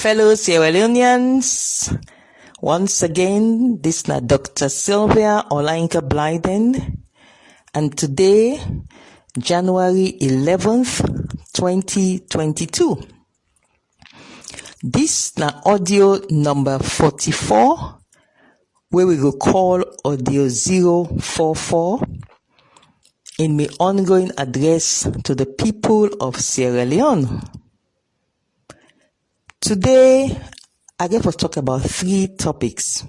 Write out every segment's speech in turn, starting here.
Fellow Sierra Leoneans, once again, this is Dr. Sylvia Blyden, and today, January 11th, 2022. This is audio number 44, where we will call audio 044 in my ongoing address to the people of Sierra Leone. Today, I get to talk about 3 topics.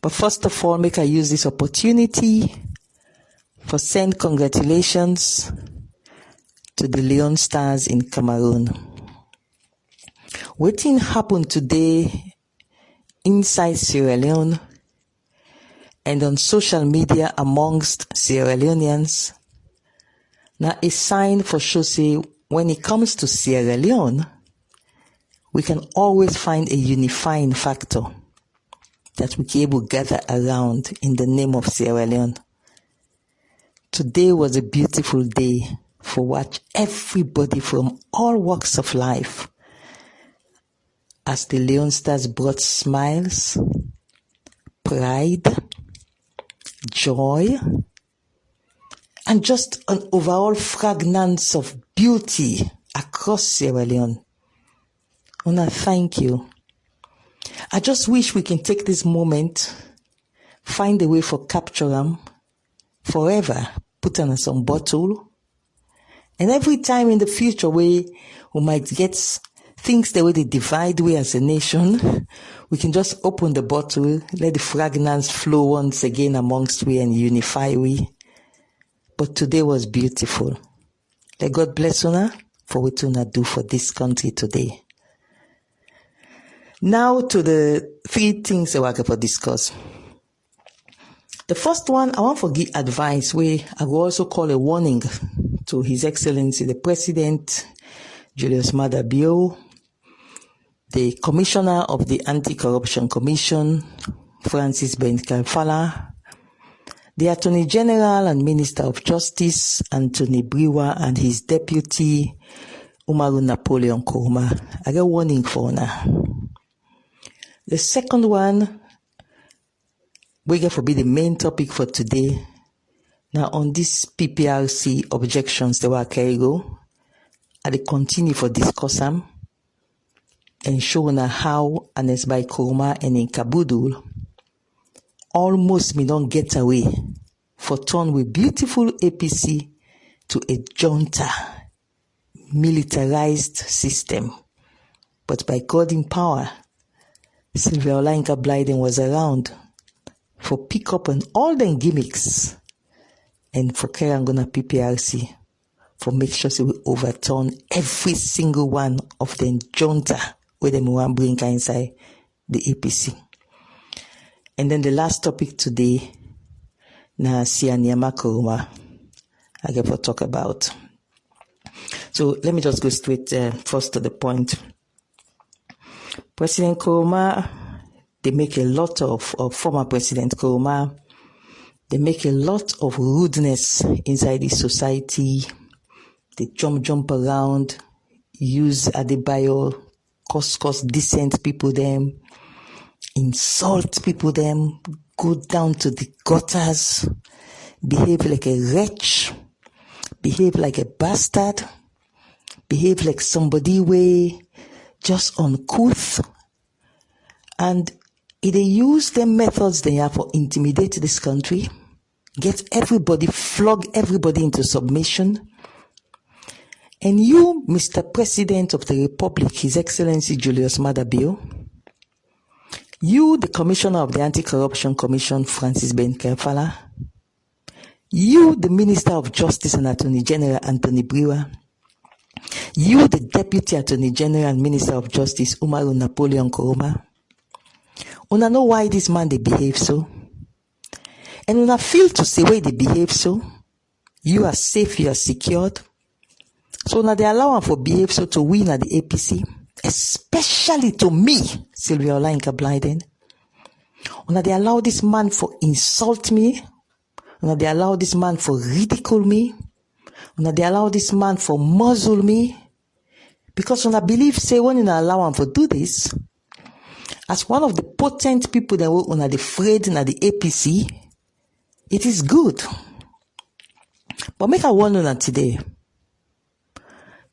But first of all, make I use this opportunity for send congratulations to the Leone Stars in Cameroon. What happened today inside Sierra Leone and on social media amongst Sierra Leoneans, now a sign for sure say when it comes to Sierra Leone, we can always find a unifying factor that we can able to gather around in the name of Sierra Leone. Today was a beautiful day for what everybody from all walks of life, as the Leone Stars brought smiles, pride, joy, and just an overall fragrance of beauty across Sierra Leone. Una, thank you. I just wish we can take this moment, find a way for capture them forever, put on some bottle, and every time in the future we might get things the way they divide we as a nation, we can just open the bottle, let the fragrance flow once again amongst we and unify we. But today was beautiful. Let God bless una for what una do for this country today. Now to the 3 things that we're going to discuss. The first one, I want to give advice where I will also call a warning to His Excellency the President, Julius Maada Bio, the Commissioner of the Anti-Corruption Commission, Francis Ben-Kalfala, the Attorney General and Minister of Justice, Anthony Brewer, and his Deputy, Umaru Napoleon Koroma. I got a warning for now. The second one, we're going to be the main topic for today. Now, on this PPRC objections, they were carried go, and they continue for discuss them and show now how, and as by Koroma and in Kabudul, almost me don't get away for turn with beautiful APC to a junta, militarized system. But by God in power, Sylvia Blyden was around for pick up on all them gimmicks and for carry on gonna PPRC for make sure we overturn every single one of them junta where them want bring inside the APC. And then the last topic today, na Sianyama Koroma, I get to talk about. So let me just go straight first to the point. President Koroma, they make a lot of former President Koroma, they make a lot of rudeness inside the society. They jump around, use Adebayo, cause decent people them, insult people them, go down to the gutters, behave like a wretch, behave like a bastard, behave like somebody way just uncouth, and they use the methods they have for intimidate this country, get everybody, flog everybody into submission. And you, Mr. President of the Republic, His Excellency Julius Maada Bio, you, the Commissioner of the Anti-Corruption Commission, Francis Ben-Kalfala, you, the Minister of Justice and Attorney General, Anthony Brewer, you, the Deputy Attorney General and Minister of Justice, Umaru Napoleon Koroma, una know why this man they behave so? And una feel to say why they behave so? You are safe, you are secured. So now they allow him for behave so to win at the APC, especially to me, Sylvia Blyden. Una they allow this man for insult me. Una they allow this man for ridicule me. Una they allow this man for muzzle me. Because when I believe, say, when you allow them to do this, as one of the potent people that were on the afraid in the APC, it is good. But make a warning on today.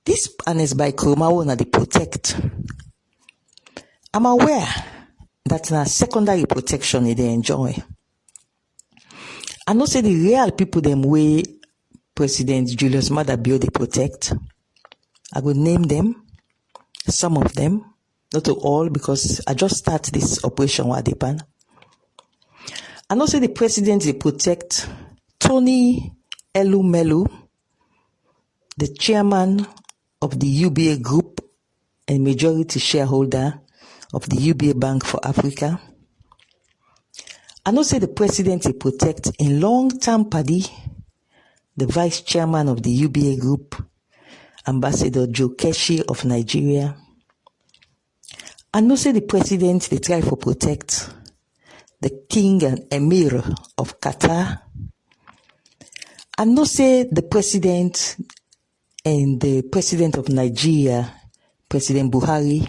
This honest by Koroma will not protect. I'm aware that in a secondary protection they enjoy. I know say the real people them way President Julius Maada Bio they protect. I will name them, some of them, not all, because I just start this operation Wadipan. I know say the president they protect Tony Elumelu, the chairman of the UBA Group and majority shareholder of the UBA Bank for Africa. I know say the president he protect in long-term party, the vice chairman of the UBA Group, Ambassador Joe Keshi of Nigeria. I know say the president they try to protect the king and emir of Qatar. I know say the president and the president of Nigeria, President Buhari,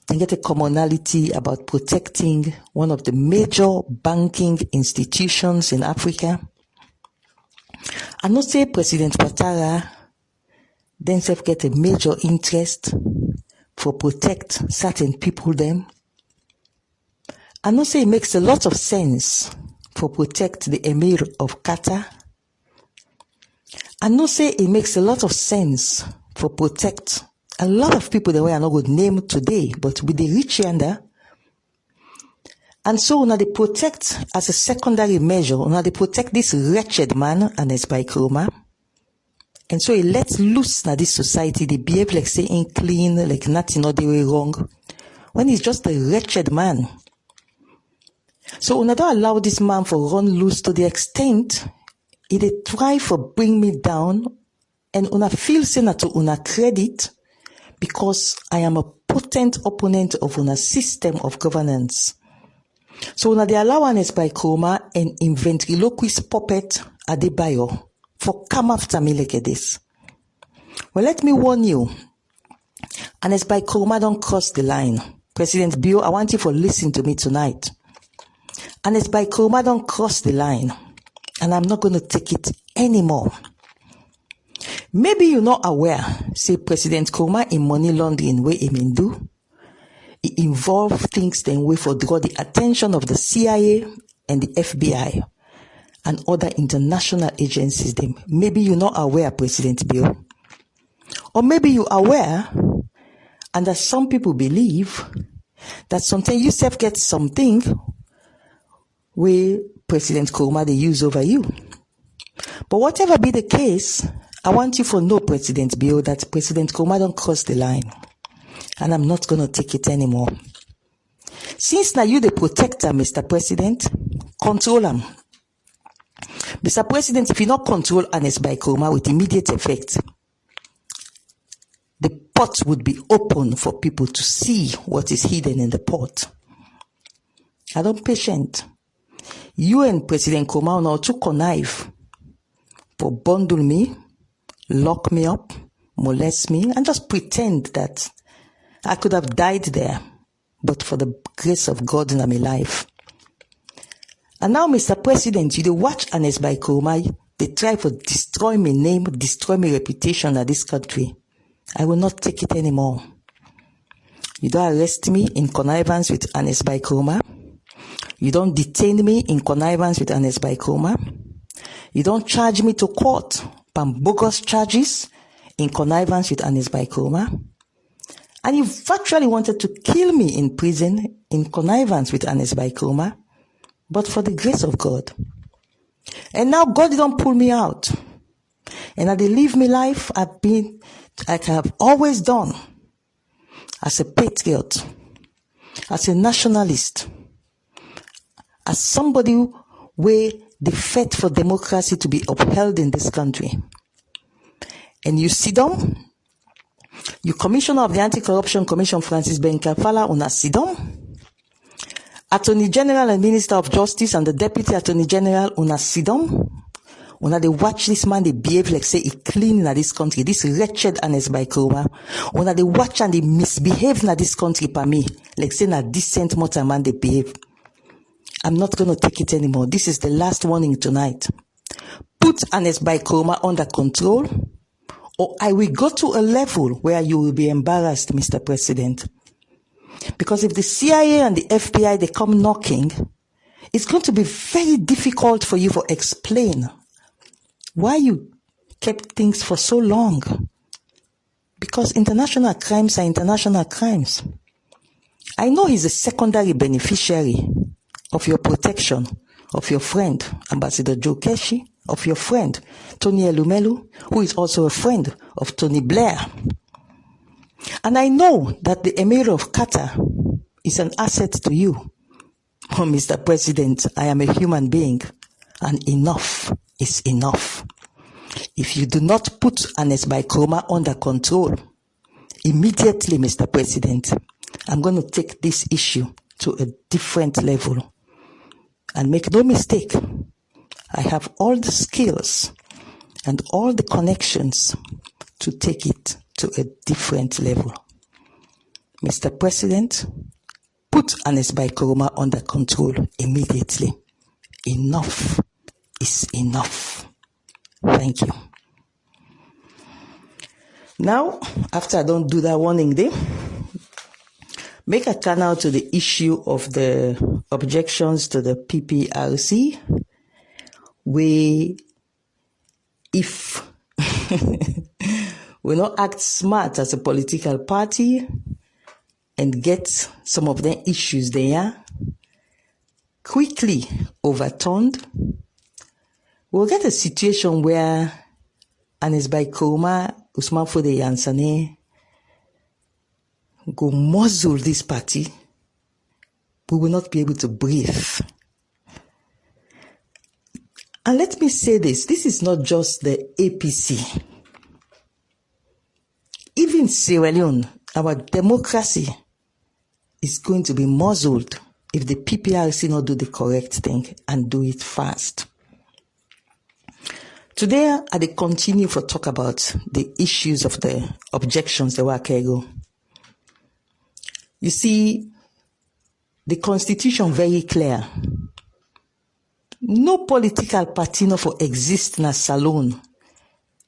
they get a commonality about protecting one of the major banking institutions in Africa. I know say President Ouattara themselves get a major interest for protect certain people them. I know say it makes a lot of sense for protect the emir of Qatar. I know say it makes a lot of sense for protect a lot of people that we are not going to name today, but with the rich yonder. And so now they protect as a secondary measure, now they protect this wretched man and his by Koroma. And so it lets loose now this society, they behave like saying clean, like nothing other way wrong, when he's just a wretched man. So when I don't allow this man for run loose to the extent they try for bring me down, and una feel say na to una credit because I am a potent opponent of una system of governance. So una they allow us by Koroma and ventriloquist puppet Adebayo for come after me like this. Well, let me warn you, and as by Koroma don't cross the line. President Bio, I want you to listen to me tonight. And as by Koroma don't cross the line, and I'm not going to take it anymore. Maybe you're not aware, say President Koroma in money laundering way he mean do. It involve things then way for draw the attention of the CIA and the FBI and other international agencies them. Maybe you're not aware, President Bill. Or maybe you're aware, and that some people believe that sometimes you self get something where President Koroma they use over you. But whatever be the case, I want you to know, President Bill, that President Koroma don't cross the line. And I'm not going to take it anymore. Since now you the protector, Mr. President, control him. Mr. President, if you not control Ernest by Koroma with immediate effect, the pot would be open for people to see what is hidden in the pot. I don't patient. You and President Koroma now to connive for bundle me, lock me up, molest me, and just pretend that I could have died there, but for the grace of God in my life. And now, Mr. President, you watch Ernest by Koroma, they try to destroy my name, destroy my reputation in this country. I will not take it anymore. You don't arrest me in connivance with Ernest by Koroma. You don't detain me in connivance with Ernest by Koroma. You don't charge me to court on bogus charges in connivance with Ernest by Koroma. And you actually wanted to kill me in prison in connivance with Ernest by Koroma, but for the grace of God. And now God don't pull me out. And I live my life I've been, like I have always done, as a patriot, as a nationalist, as somebody where the fight for democracy to be upheld in this country. And you sit down, you Commissioner of the Anti-Corruption Commission, Francis Benkafala, una sit down, Attorney General and Minister of Justice and the Deputy Attorney General, una sit down, When they watch this man, they behave like say he clean in this country. This wretched Ernest by Koroma. When they watch and they misbehave in this country for me, like say na decent motor man they behave. I'm not going to take it anymore. This is the last warning tonight. Put Ernest by Koroma under control, or I will go to a level where you will be embarrassed, Mr. President. Because if the CIA and the FBI, they come knocking, it's going to be very difficult for you to explain why you kept things for so long. Because international crimes are international crimes. I know he's a secondary beneficiary of your protection, of your friend, Ambassador Joe Keshi, of your friend, Tony Elumelu, who is also a friend of Tony Blair. And I know that the Emir of Qatar is an asset to you. Oh, Mr. President, I am a human being, and enough is enough. If you do not put Ernest by Koroma under control, immediately, Mr. President, I'm going to take this issue to a different level. And make no mistake, I have all the skills and all the connections to take it to a different level. Mr. President, put Ernest by Koroma under control immediately. Enough is enough. Thank you. Now, after I don't do that warning day, make a turn out to the issue of the objections to the PPRC, where if we not act smart as a political party and get some of the issues there quickly overturned, we'll get a situation where Ernest by Koroma, Usman Fode Yansane, go muzzle this party. We will not be able to breathe. And let me say this is not just the APC. Even Sierra Leone, our democracy is going to be muzzled if the PPRC not do the correct thing and do it fast. Today, I will continue to talk about the issues of the objections that were carried. You see, the Constitution very clear. No political party no for exist in a salon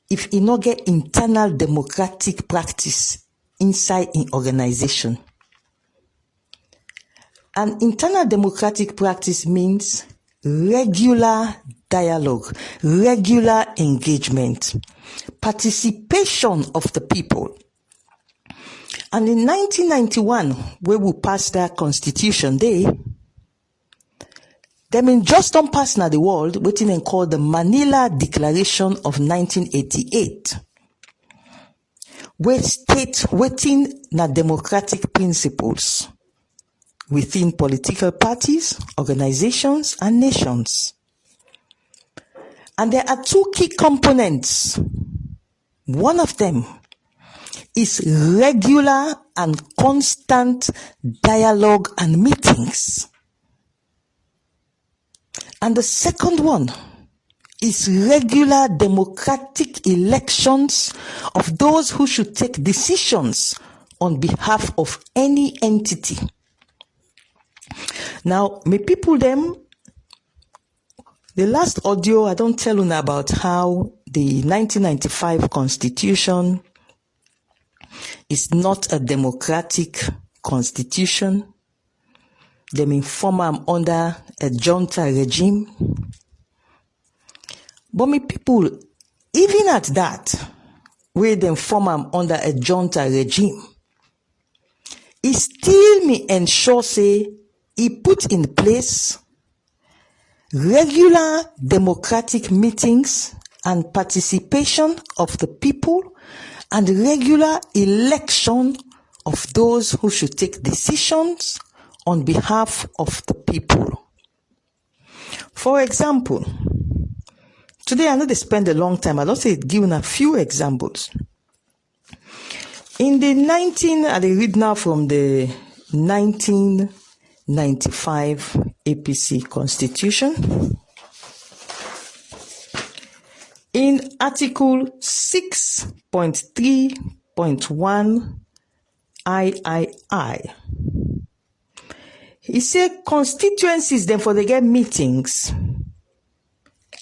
if it not get internal democratic practice inside an organization. And internal democratic practice means regular dialogue, regular engagement, participation of the people. And in 1991, where we passed that Constitution Day, they mean just don't pass now the world, waiting and called the Manila Declaration of 1988, where state waiting na democratic principles within political parties, organizations, and nations. And there are two key components. One of them is regular and constant dialogue and meetings. And the second one is regular democratic elections of those who should take decisions on behalf of any entity. Now, may people them, the last audio, I don't tell you about how the 1995 Constitution is not a democratic constitution. They may form under a junta regime. But me people, even at that, where they form under a junta regime, it still may ensure say he put in place regular democratic meetings and participation of the people and regular election of those who should take decisions on behalf of the people. For example, today I know they spend a long time. I'll also give a few examples. In the I read now from the 1995 APC Constitution. Article 6.3.1 III. He said constituencies then for they get meetings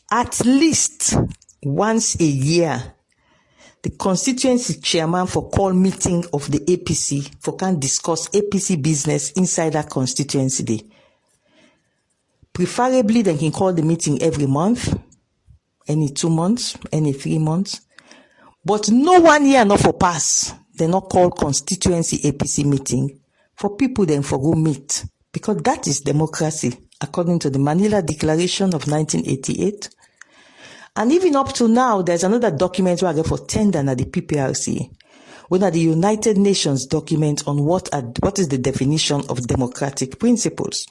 at least once a year. The constituency chairman for call meeting of the APC for can discuss APC business inside that constituency day. Preferably they can call the meeting every month, any 2 months, any 3 months. But no 1 year not for pass. They not call constituency APC meeting for people then for go meet. Because that is democracy, according to the Manila Declaration of 1988. And even up to now, there's another document where I get for tender at the PPRC, one of the United Nations document on what is the definition of democratic principles.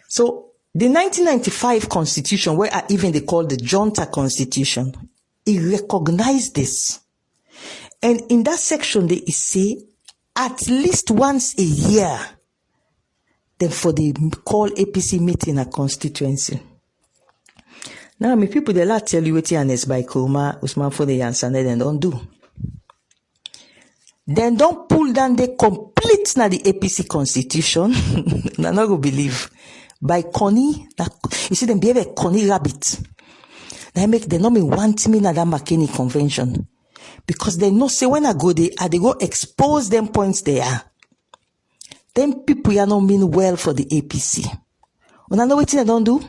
So the 1995 Constitution, where even they call the Junta Constitution, it recognized this. And in that section, they say at least once a year, then for the call APC meeting a constituency. Now, me people, they like tell you what is by Koroma, Usman for the answer, then don't do. Then don't pull down the complete na the APC constitution. I not go believe. By Connie, you see them behave a Connie rabbit. They not me want me na that McKinney convention. Because they know say when I go there, they go expose them points there. Then people ya not mean well for the APC. Una know what they don't do?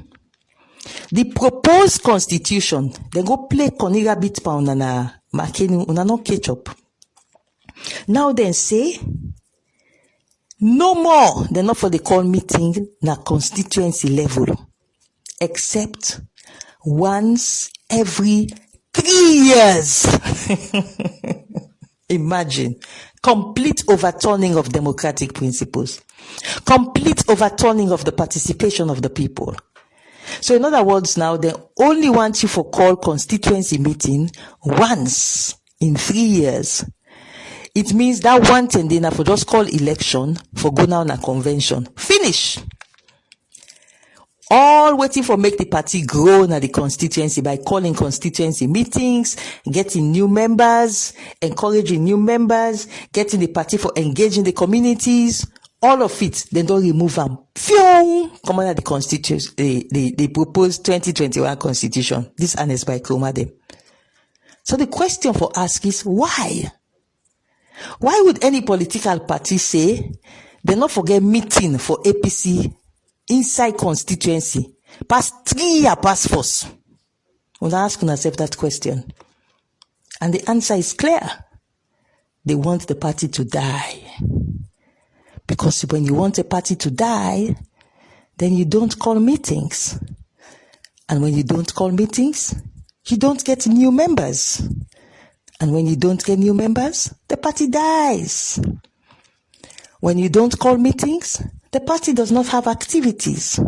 The proposed constitution, they go play Connie rabbit pound na McKinney, una no catch up. Now then say, no more, they're not for the call meeting na constituency level, except once every 3 years. Imagine, complete overturning of democratic principles, complete overturning of the participation of the people. So in other words now, they only want you for call constituency meeting once in 3 years. It means that one thing they for just call election for go now na convention. Finish. All waiting for make the party grow na the constituency by calling constituency meetings, getting new members, encouraging new members, getting the party for engaging the communities. All of it, then don't remove them. Come on at the constitution, the proposed 2021 constitution. This annexed by Koroma them. So the question for us is why? Why would any political party say they not forget meeting for APC inside constituency past 3 years past force? When I ask yourself that question, and the answer is clear: they want the party to die. Because when you want a party to die, then you don't call meetings, and when you don't call meetings, you don't get new members. And when you don't get new members, the party dies. When you don't call meetings, the party does not have activities.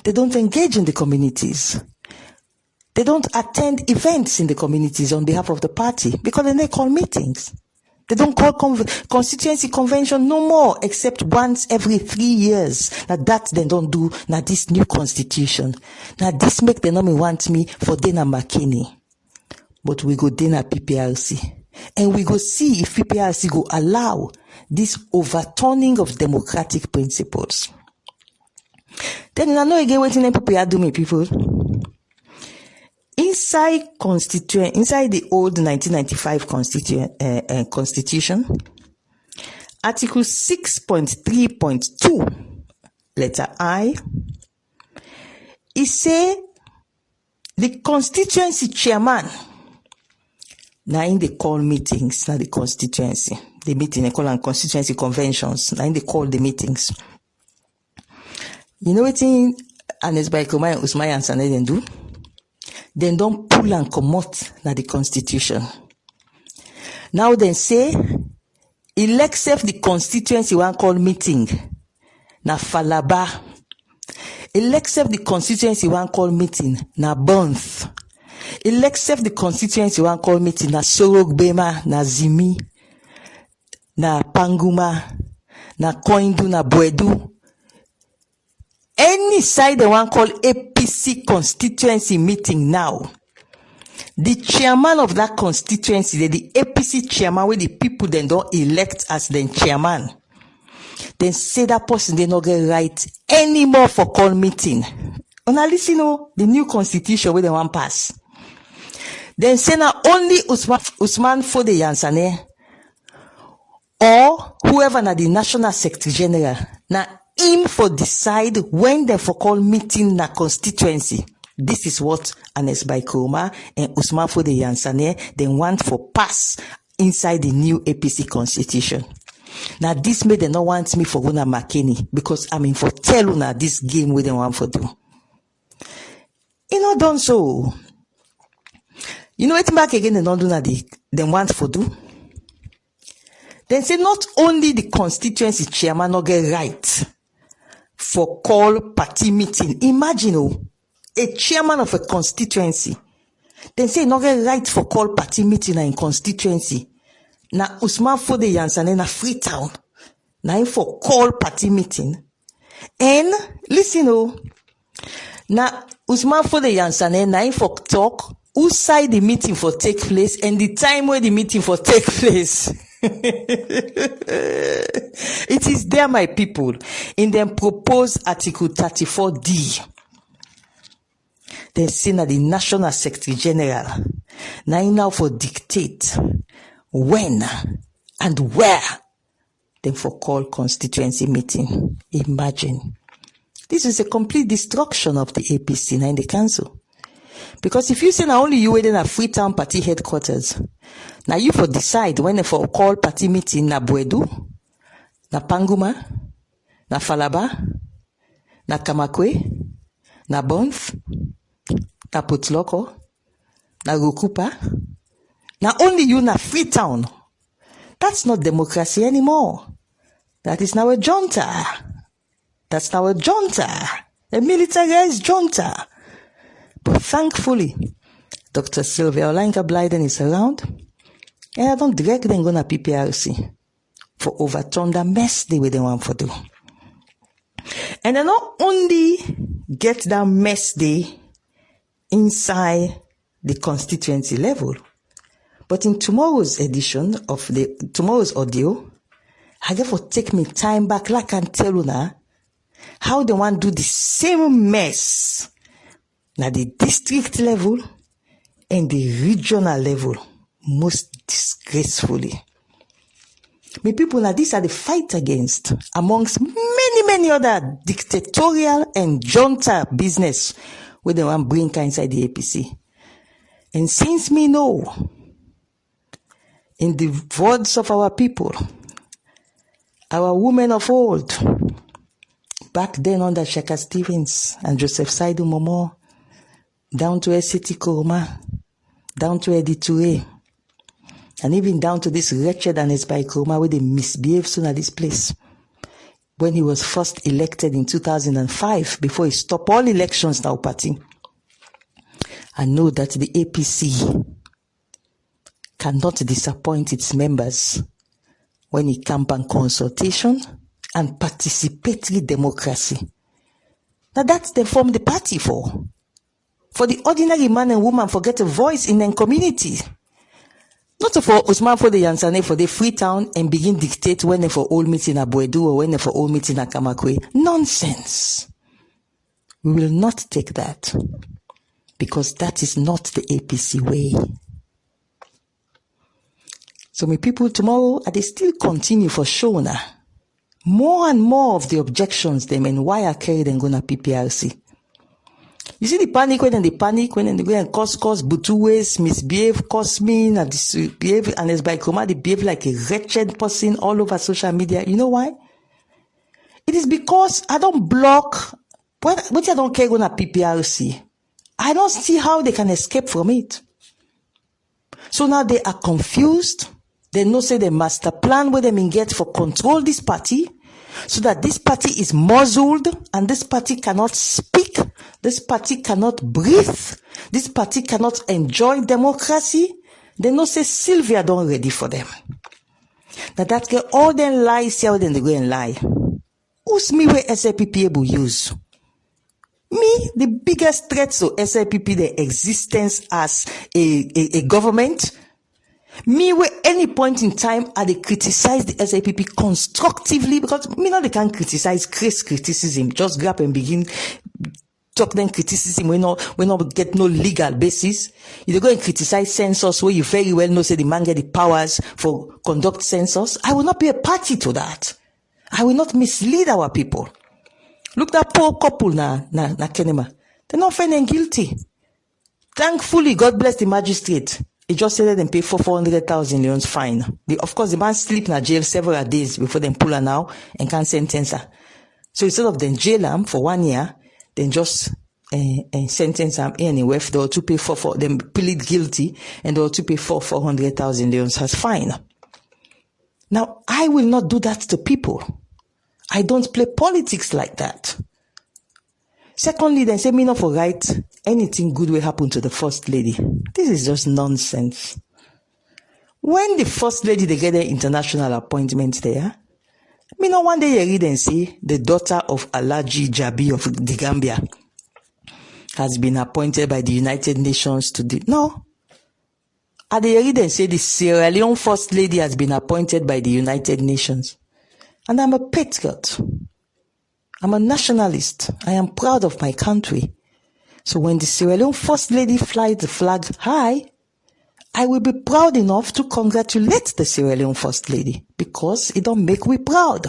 They don't engage in the communities. They don't attend events in the communities on behalf of the party because they don't call meetings. They don't call constituency convention no more except once every 3 years. Now that they don't do now this new constitution. Now this make the nominee want me for Dana McKinney. But we go then at PPRC. And we go see if PPRC go allow this overturning of democratic principles. Then I know again what people are doing, people. Inside the old 1995 constitution, Article 6.3.2, letter I, it say the constituency chairman. Now in the call meetings, not the constituency. The meeting, they call them constituency conventions. Now in they call the meetings. You know what in Anes by Koroma and Usman and Saneden do? Then don't pull and come out na the constitution. Now then say, elect the constituency one call meeting. Na Falaba. Elect the constituency one call meeting. Na Bonth. Elect the constituency one call meeting na Sorogbema, na Zimi, na Panguma, na Koindu, na Bwedu. Any side they want call APC constituency meeting now. The chairman of that constituency, the APC chairman, where the people then don't elect as the chairman, then say that person they not get right anymore for call meeting. Now listen, the new constitution where they want pass. Then say now only Usman Fode Yansane or whoever na the national secretary general na him for decide when they for call meeting na constituency. This is what Anes by Koroma and Usman Fode Yansane they want for pass inside the new APC constitution. Now this made them not want me for Una McKinney because I mean for tell Una this game we don't want for do. You know done so. You know it back again they don't do na they want for do. Then say not only the constituency chairman not get right for call party meeting. Imagine a chairman of a constituency. Then say not get right for call party meeting in constituency. Na Usman Fode Yansane na Freetown. Na him for call party meeting. And listen na Usman Fode Yansane na him for talk who side the meeting for take place and the time where the meeting for take place. It is there, my people, in the proposed Article 34D. They say that the National Secretary General now for dictate when and where they for call constituency meeting. Imagine. This is a complete destruction of the APC now in the council. Because if you say now only you within a Freetown party headquarters, now you for decide when they for call party meeting na Bwedu, na Panguma, na Falaba, na Kamakwe, na Bonf, na Putloko, na Rukupa, na only you na Freetown. That's not democracy anymore. That is now a junta. That's now a junta. A militarized junta. But thankfully, Dr. Sylvia Blyden is around, and I don't direct them go to PPRC for overturn the mess they want for do. And they not only get that mess they inside the constituency level, but in tomorrow's edition of tomorrow's audio, I therefore take me time back like I can tell you now how they want to do the same mess at the district level and the regional level, most disgracefully. My people, now these are the fight against amongst many other dictatorial and junta business where they want to bring inside the APC. And since me know, in the words of our people, our women of old, back then under Shaka Stevens and Joseph Saidu Momo, down to SCT Koroma, down to Eddie Touré, and even down to this wretched Anes by Koroma where they misbehaved soon at this place. When he was first elected in 2005, before he stopped all elections now party, I know that the APC cannot disappoint its members when it comes on consultation and participatory democracy. Now that's they form the party for. For the ordinary man and woman for get a voice in their community. Not for Usman Fode Yansane for the Freetown and begin dictate when they for all meeting at Bwedu or when they for all meeting at Kamakwe. Nonsense. We will not take that. Because that is not the APC way. So my people, tomorrow, they still continue for sure now. More and more of the objections them and why I carry them going to PPRC. You see the panic when they panic, when they go and cause butu ways, misbehave, cause mean, and disbehave, and as by Koroma, they behave like a wretched person all over social media. You know why? It is because I don't block, but I don't care going to PPRC. I don't see how they can escape from it. So now they are confused. They know say the master plan where they can get for control this party, so that this party is muzzled and this party cannot speak, this party cannot breathe, this party cannot enjoy democracy. They know say Sylvia don't ready for them. Now that get all them lies here, then they go and lie. Who's me where SAPP able use? Me, the biggest threat to SIPP, the existence as a government. Me, where any point in time, I they criticize the SIPP constructively, because me now they can't criticize criticism. Just grab and begin talk them criticism we not get no legal basis. You go and criticize census where you very well know say the man get the powers for conduct census. I will not be a party to that. I will not mislead our people. Look that poor couple na Kenema. They're not finding guilty. Thankfully, God bless the magistrate. He just said them pay for 400,000 Leone's fine. Of course, the man sleep in jail several days before them pull her now and can't sentence her. So instead of them jail him for 1 year, then just sentence him anyway. They ought to pay for them plead guilty and they ought to pay for 400,000 Leone's as fine. Now, I will not do that to people. I don't play politics like that. Secondly, then say me not for right anything good will happen to the first lady. This is just nonsense. When the first lady they get their international appointment there, me not one day you read and see the daughter of Alhaji Jabi of the Gambia has been appointed by the United Nations to the no. And they read and say the Sierra Leone first lady has been appointed by the United Nations. And I'm a patriot. I'm a nationalist. I am proud of my country. So when the Sierra Leone first lady flies the flag high, I will be proud enough to congratulate the Sierra Leone first lady because it don't make me proud.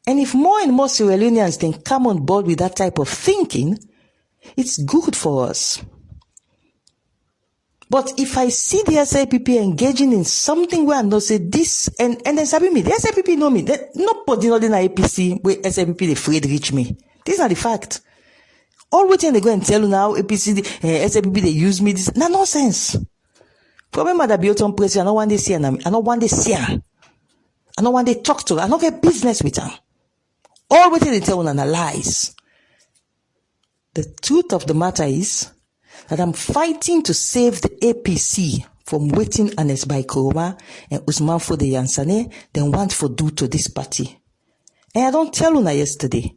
And if more and more Sierra Leoneans can come on board with that type of thinking, it's good for us. But if I see the SIPP engaging in something where I know say this, and then sabi me, the SIPP know me. Nobody know in the APC where SIPP they afraid reach me. This is not the fact. All what they go and tell you now, APC, SIPP they use me. This no nonsense. Problem that be on press. I don't want to see her. I don't want to see her. I don't want to talk to her. I don't get business with her. All what they tell you are lies. The truth of the matter is that I'm fighting to save the APC from waiting honest by Koroma and Usman for the Yansane, then want for do to this party. And I don't tell you yesterday.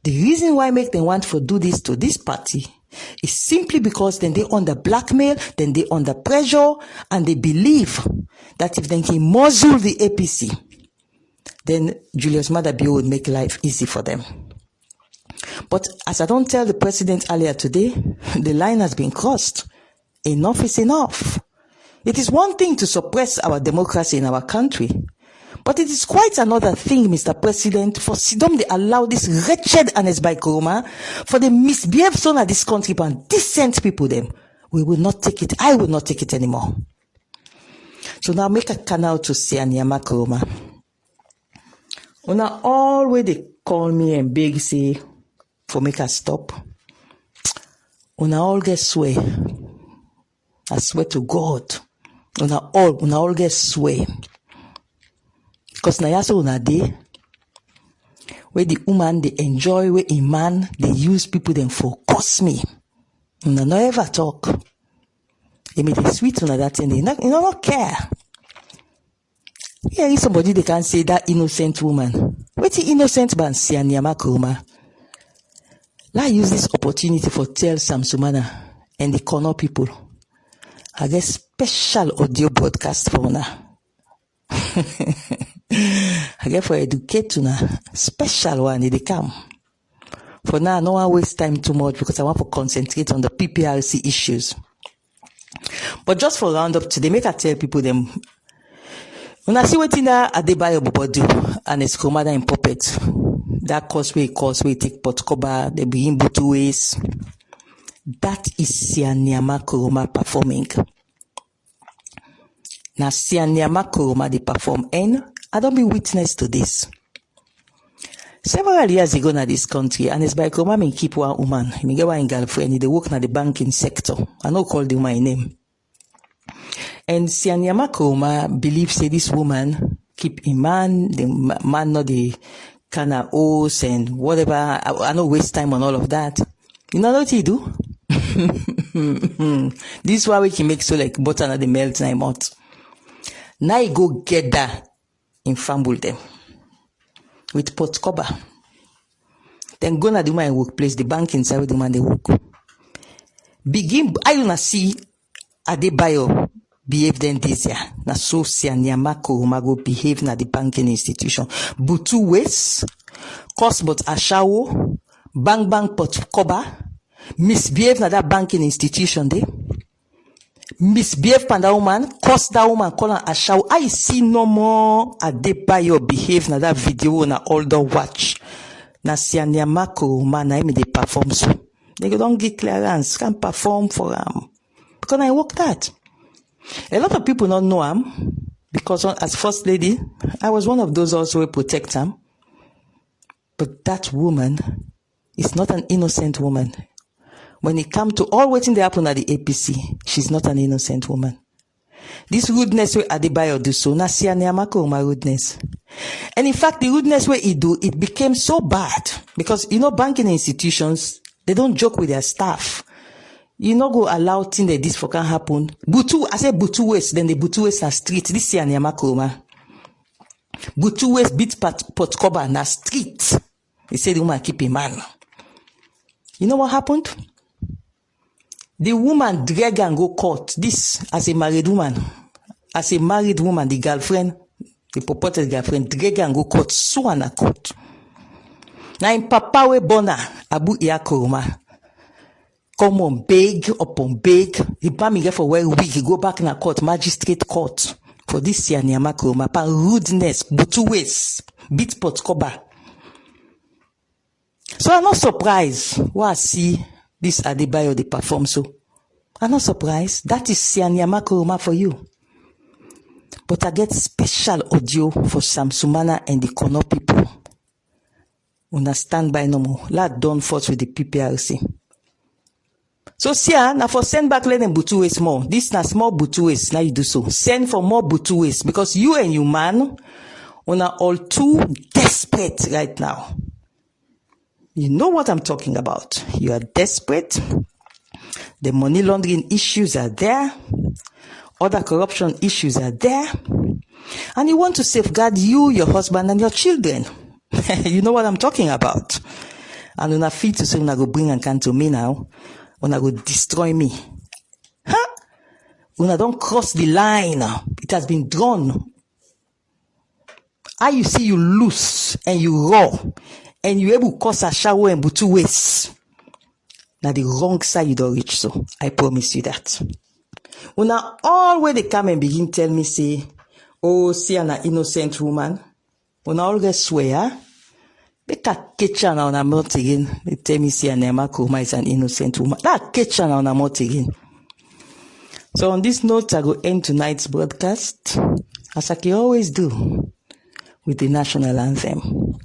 The reason why I make them want for do this to this party is simply because then they under blackmail, then they under pressure, and they believe that if they can muzzle the APC, then Julius Maada Bio would make life easy for them. But as I don't tell the president earlier today, the line has been crossed. Enough is enough. It is one thing to suppress our democracy in our country, but it is quite another thing, Mr. President, for Sidom they allow this wretched Anes by Koroma, for the misbehaved son of this country and decent people them. We will not take it. I will not take it anymore. So now make a canal to Sianyama Koroma. Una always they call me and beg say for make us stop. Una all get swear. I swear to God. Una all get swear. Because na yaso una day where the woman they enjoy, where a man they use people then for cost me. Una no ever talk. They make it sweet una that thing. They not care. Here is somebody they can say that innocent woman. What the innocent man Sianyama Koroma? Let use this opportunity for tell Samsumana and the corner people. I get special audio broadcast for una. I get for educate una special one they come. For now, I don't want to waste time too much because I want to concentrate on the PPRC issues. But just for round up today, make I tell people them. When I see what in Adebayo Bobodu and it's Komada in puppet, that causeway take Potkoba, they begin Butu ways. That is Sianyama Koroma performing. Now Sianyama Koroma they perform, and I don't be witness to this. Several years ago in this country, and it's by Koroma may keep one woman. He may get one girlfriend. They work in the banking sector. I know call them my name. And Sianyama Koroma believes say this woman keep a man, the man not the kind of oaths and whatever. I don't waste time on all of that. You know what he do? This is why we can make so like butter and the melt in mouth. Now you go get that in fumble them with pot cover. Then go na the woman workplace, the bank inside where the woman they work. Begin, I don't see Adebayo behave then this year. Na so Sianyama Koroma go behave na the banking institution. Butu waste, cost but ashawo, bang pot koba, misbehave na that banking institution dey. Misbehave pan that woman, curse that woman, call her ashawo. I see no more Adebayo behave na that video na all the watch. Na Sianyama Koroma na him dey perform so. They don't get clearance, can't perform for because I work that. A lot of people don't know him because as first lady, I was one of those also who protect him. But that woman is not an innocent woman. When it comes to all waiting they happen at the APC, she's not an innocent woman. This rudeness where Adebayo do so, na Sianyama Koroma rudeness. And in fact, the rudeness where he do, it became so bad because banking institutions, they don't joke with their staff. You not go allow things like this for can happen. Butu, I say Butu waste, then the Butu waste na street. This is Sianyama Koroma. Butu waste beat pot cover na street. They say the woman keep a man. You know what happened? The woman drag and go court. This as a married woman. As a married woman, the girlfriend, the purported girlfriend, drag and go court. So an a court. Now in Papa we bona Abu Iya Koroma. Come on, beg upon beg. The bam get for where week he go back in a court, magistrate court for this Sianyama Koroma. Pa rudeness, butu waste, beat pot cover. So I'm not surprised why I see this Adebayo they perform so. I'm not surprised. That is Sianyama Koroma for you. But I get special audio for Samsumana and the Kono people. Una stand by no more. Let don't force with the PPRC. So Sia, now for send back let them butu waste more. This na small butu waste. Now you do so. Send for more butu waste because you and you man, una all too desperate right now. You know what I'm talking about. You are desperate. The money laundering issues are there. Other corruption issues are there. And you want to safeguard you, your husband, and your children. You know what I'm talking about. And una fit to say una go bring and can to me now. Una go destroy me. Huh? Una don't cross the line. It has been drawn. How you see you loose and you raw and you able to cause a shower and butu waste. Now the wrong side you don't reach so. I promise you that. Una always they come and begin tell me say, oh, see an innocent woman. Una always swear. They can't catch her on a mouth again. They tell me Sianyama Koroma is an innocent woman. That catch her on a mouth again. So on this note, I go end tonight's broadcast, as I can always do, with the national anthem.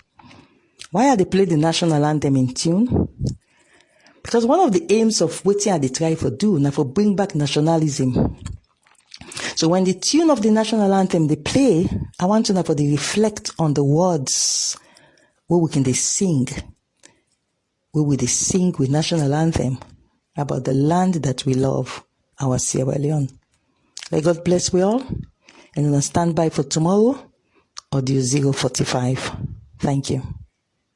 Why are they play the national anthem in tune? Because one of the aims of what they try for do, now for bring back nationalism. So when the tune of the national anthem they play, I want to know for they reflect on the words. Where we can they sing? Where will they sing with national anthem about the land that we love, our Sierra Leone? May God bless we all. And we'll stand by for tomorrow, audio 045. Thank you.